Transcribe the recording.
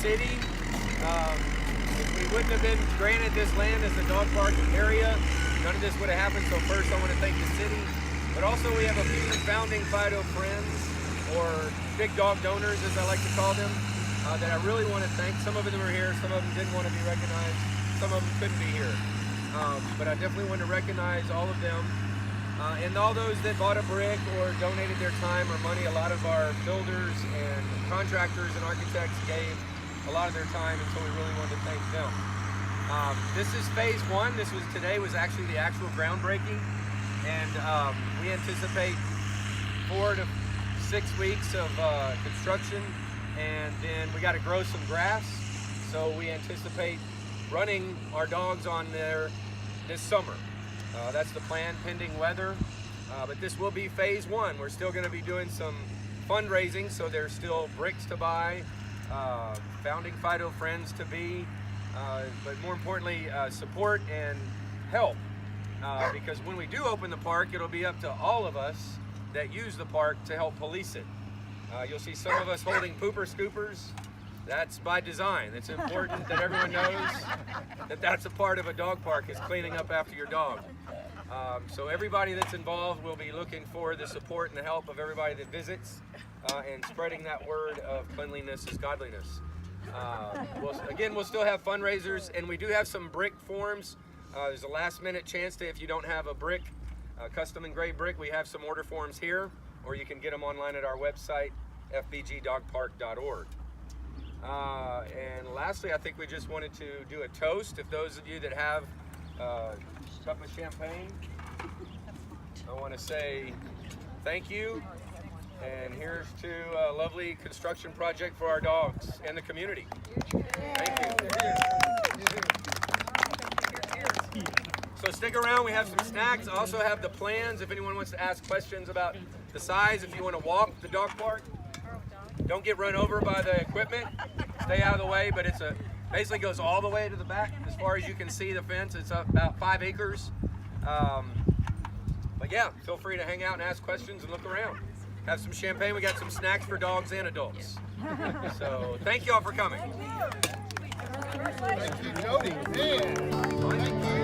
city. If we wouldn't have been granted this land as a dog park area, none of this would have happened. So first I want to thank the city, but also we have a few founding Fido friends, or big dog donors as I like to call them, that I really want to thank. Some of them are here, some of them didn't want to be recognized, some of them couldn't be here. But I definitely want to recognize all of them. And all those that bought a brick or donated their time or money. A lot of our builders and contractors and architects gave a lot of their time, and so we really wanted to thank them. This is phase one. Today was actually the actual groundbreaking, and we anticipate 4 to 6 weeks of construction, and then we got to grow some grass. So we anticipate running our dogs on there this summer. That's the plan, pending weather. But this will be phase one. We're still going to be doing some fundraising, so there's still bricks to buy, founding Fido friends to be, but more importantly, support and help. Because when we do open the park, it'll be up to all of us that use the park to help police it. You'll see some of us holding pooper scoopers. That's by design. It's important that everyone knows that that's a part of a dog park, is cleaning up after your dog. So everybody that's involved will be looking for the support and the help of everybody that visits, and spreading that word of cleanliness is godliness. We'll still have fundraisers, and we do have some brick forms. There's a last minute chance to, if you don't have a brick, custom engraved brick, we have some order forms here, or you can get them online at our website, fbgdogpark.org. And lastly, I think we just wanted to do a toast. If those of you that have a cup of champagne, I want to say thank you. And here's to a lovely construction project for our dogs and the community. Thank you. So stick around, we have some snacks. I also have the plans if anyone wants to ask questions about the size, if you want to walk the dog park. Don't get run over by the equipment. Stay out of the way, but basically goes all the way to the back. As far as you can see the fence, it's about 5 acres. But yeah, feel free to hang out and ask questions and look around. Have some champagne. We got some snacks for dogs and adults. So thank you all for coming. Thank you, Jody. Man. Thank you.